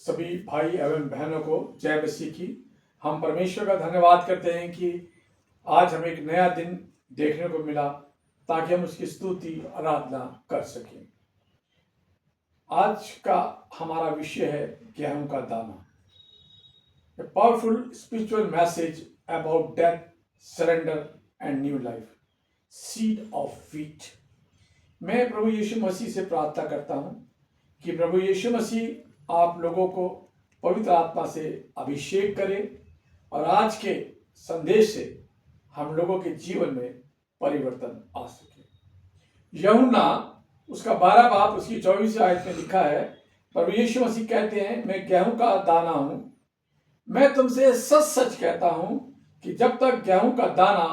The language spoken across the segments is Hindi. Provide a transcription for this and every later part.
सभी भाई एवं बहनों को जय मसीह की। हम परमेश्वर का धन्यवाद करते हैं कि आज हमें एक नया दिन देखने को मिला ताकि हम उसकी स्तुति आराधना कर सकें। आज का हमारा विषय है गेहूं का दाना। A powerful spiritual message about death, surrender and new life. Seed of wheat. मैं प्रभु यीशु मसीह से प्रार्थना करता हूं कि प्रभु यीशु मसीह आप लोगों को पवित्र आत्मा से अभिषेक करें और आज के संदेश से हम लोगों के जीवन में परिवर्तन आ सके। यूहन्ना उसका 12 बाब उसकी 24 आयत में लिखा है, प्रभु यीशु मसीह कहते हैं, मैं गेहूं का दाना हूं। मैं तुमसे सच सच कहता हूं कि जब तक गेहूं का दाना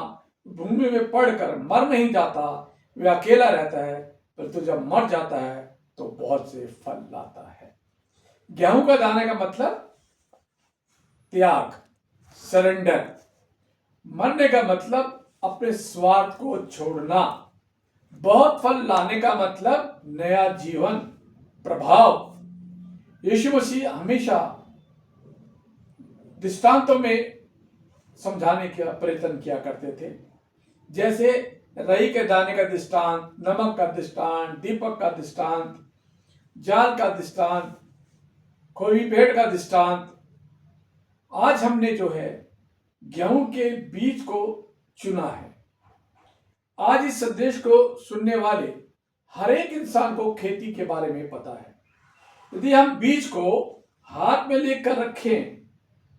भूमि में पड़कर मर नहीं जाता वह अकेला रहता है, परंतु जब मर जाता है तो बहुत से फल लाता है। गेहूं का दाने का मतलब त्याग, सरेंडर। मरने का मतलब अपने स्वार्थ को छोड़ना। बहुत फल लाने का मतलब नया जीवन, प्रभाव। यीशु मसीह हमेशा दृष्टांतों में समझाने का प्रयत्न किया करते थे, जैसे रई के दाने का दृष्टांत, नमक का दृष्टांत, दीपक का दृष्टांत, जाल का दृष्टांत, खोई भेड़ का दृष्टांत। आज हमने जो है गेहूं के बीज को चुना है। आज इस संदेश को सुनने वाले हर एक इंसान को खेती के बारे में पता है। यदि हम बीज को हाथ में लेकर रखें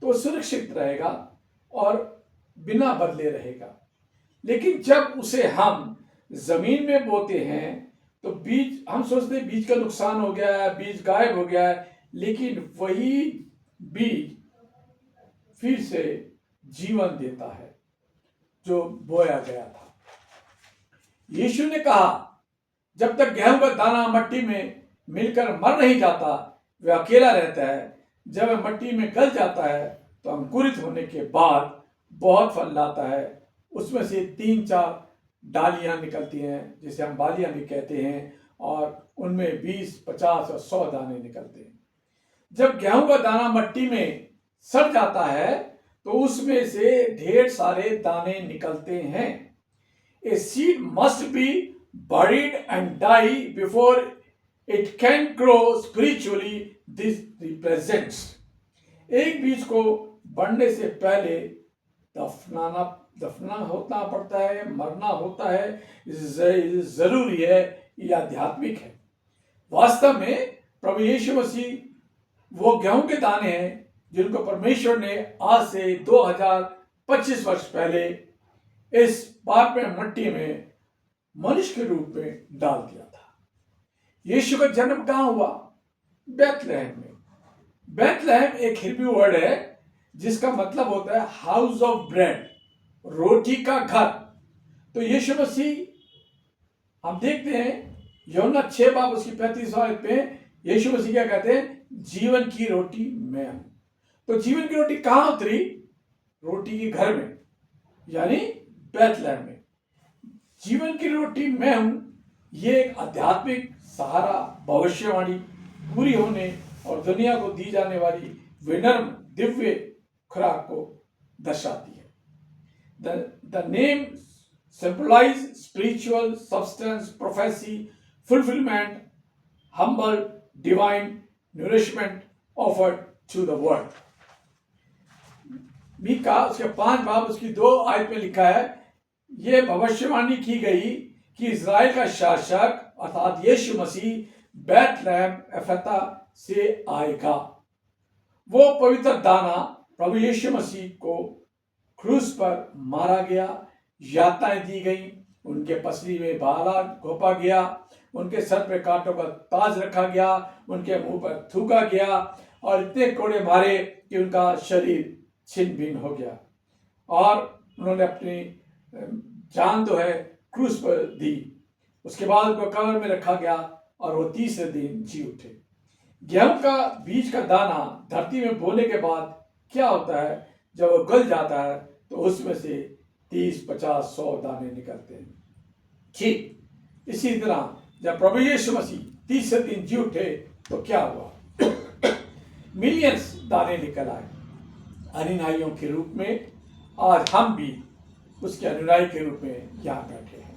तो सुरक्षित रहेगा और बिना बदले रहेगा, लेकिन जब उसे हम जमीन में बोते हैं तो बीज, हम सोचते हैं बीज का नुकसान हो गया है, बीज गायब हो गया है, लेकिन वही बीज फिर से जीवन देता है जो बोया गया था। यीशु ने कहा, जब तक गेहूं का दाना मट्टी में मिलकर मर नहीं जाता वह अकेला रहता है। जब वह मट्टी में गल जाता है तो अंकुरित होने के बाद बहुत फल लाता है। उसमें से 3-4 डालियां निकलती हैं, जिसे हम बालियां भी कहते हैं, और उनमें 20, 50 और 100 दाने निकलते हैं। जब गेहूं का दाना मट्टी में सड़ जाता है तो उसमें से ढेर सारे दाने निकलते हैं। A seed must be buried and die before it can grow spiritually. This represents, एक बीज को बढ़ने से पहले दफना होना पड़ता है, मरना होता है, जरूरी है, यह आध्यात्मिक है। वास्तव में प्रभु यीशु मसीह वो गेहूं के दाने हैं जिनको परमेश्वर ने आज से 2025 वर्ष पहले इस पाप में मट्टी में मनुष्य के रूप में डाल दिया था। यीशु का जन्म कहाँ हुआ? बैतलहम में। बैतलहम एक हिब्रू वर्ड है जिसका मतलब होता है हाउस ऑफ ब्रेड, रोटी का घर। तो यीशु मसीह, हम देखते हैं यूहन्ना 6 बाब उसकी 35 आयत पे यीशु मसीह क्या कहते हैं? जीवन की रोटी मैं हूं। तो जीवन की रोटी कहां उतरी? रोटी के घर में, यानी बैतलहम में। जीवन की रोटी मैं हूं, ये एक आध्यात्मिक सहारा, भविष्यवाणी पूरी होने और दुनिया को दी जाने वाली विनम्र दिव्य खुराक को दर्शाती है। The name symbolize spiritual substance, prophecy, fulfillment, humble, divine nourishment offered to the world. Mika उसके 5 बाब उसकी 2 आयत में लिखा है, ये भविष्यवाणी की गई कि इजराइल का शासक अर्थात यीशु मसीह बैतलहम एफ्राता से आएगा। वो पवित्र दाना प्रभु यीशु मसीह को क्रूस पर मारा गया, यातनाएं दी गई, उनके पसली में भाला घोंपा गया, उनके सर पे कांटों का ताज रखा गया, उनके मुंह पर थूका गया और इतने कोड़े मारे कि उनका शरीर छिन्न भिन्न हो गया और उन्होंने अपनी जान जो है क्रूस पर दी। उसके बाद उनको कब्र में रखा गया और वो 30 दिन जी उठे। गेहूं का बीज का दाना धरती में बोने के बाद क्या होता है? जब वो गल जाता है तो उसमें से 30, 50, 100 दाने निकलते हैं। ठीक इसी तरह जब प्रभु यीशु मसीह 30 दिन जी उठे तो क्या हुआ? मिलियंस दाने निकल आए अनुयायियों के रूप में। आज हम भी उसके अनुयायी के रूप में यहाँ बैठे हैं।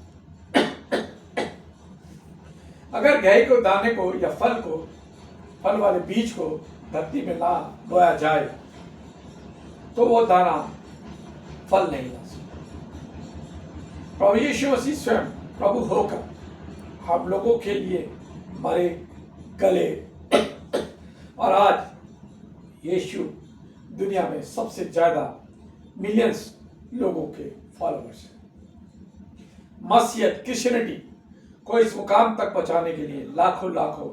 अगर गेहूं को दाने को या फल वाले बीज को धरती में ना बोया जाए तो वो दाना फल नहीं ला सकता। प्रभु यीशु मसीह स्वयं प्रभु होकर हम लोगों के लिए मरे गले और आज यीशु दुनिया में सबसे ज्यादा मिलियंस लोगों के फॉलोअर्स हैं। मसीहत क्रिश्चियनिटी को इस मुकाम तक पहुंचाने के लिए लाखों लाखों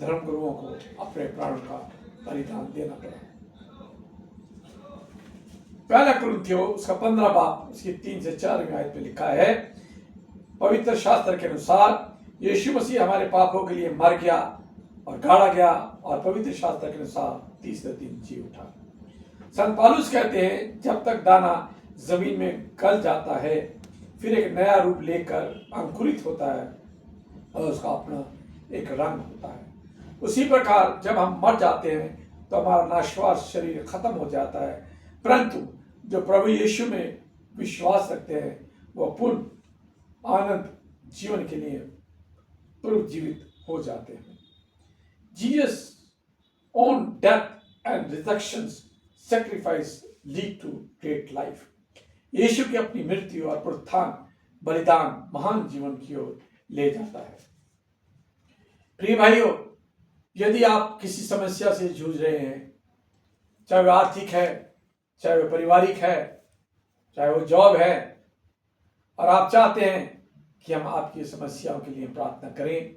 धर्मगुरुओं को अपने प्राणों का बलिदान देना पड़ा। पहला कुरिन्थियों उसका 15 बाब उसकी 3 से 4 आयत में लिखा है, पवित्र शास्त्र के अनुसार यीशु मसीह हमारे पापों के लिए मर गया और गाड़ा गया और पवित्र शास्त्र के अनुसार तीसरे दिन जी उठा। संत पौलुस कहते हैं, जब तक दाना जमीन में गल जाता है फिर एक नया रूप लेकर अंकुरित होता है और उसका अपना एक रंग होता है, उसी प्रकार जब हम मर जाते हैं तो हमारा नाशवान शरीर खत्म हो जाता है, परंतु जो प्रभु यीशु में विश्वास रखते हैं वो पूर्ण आनंद जीवन के लिए पुनर्जीवित हो जाते हैं। Jesus own death and resurrection sacrifice lead to great life। यीशु की अपनी मृत्यु और पुनरुत्थान बलिदान महान जीवन की ओर ले जाता है। प्रिय भाइयों, यदि आप किसी समस्या से जूझ रहे हैं, चाहे वो आर्थिक है, चाहे वो पारिवारिक है, चाहे वो जॉब है, और आप चाहते हैं कि हम आपकी समस्याओं के लिए प्रार्थना करें,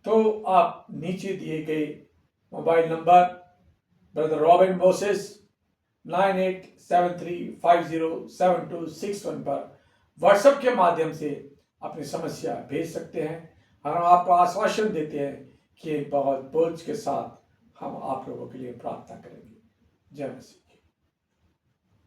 तो आप नीचे दिए गए mobile number brother robin Moses 9873507261 पर व्हाट्सएप के माध्यम से अपनी समस्या भेज सकते हैं। हम आपको आश्वासन देते हैं कि बहुत बोझ के साथ हम आप लोगों के लिए प्रार्थना करेंगे। जय मसीह।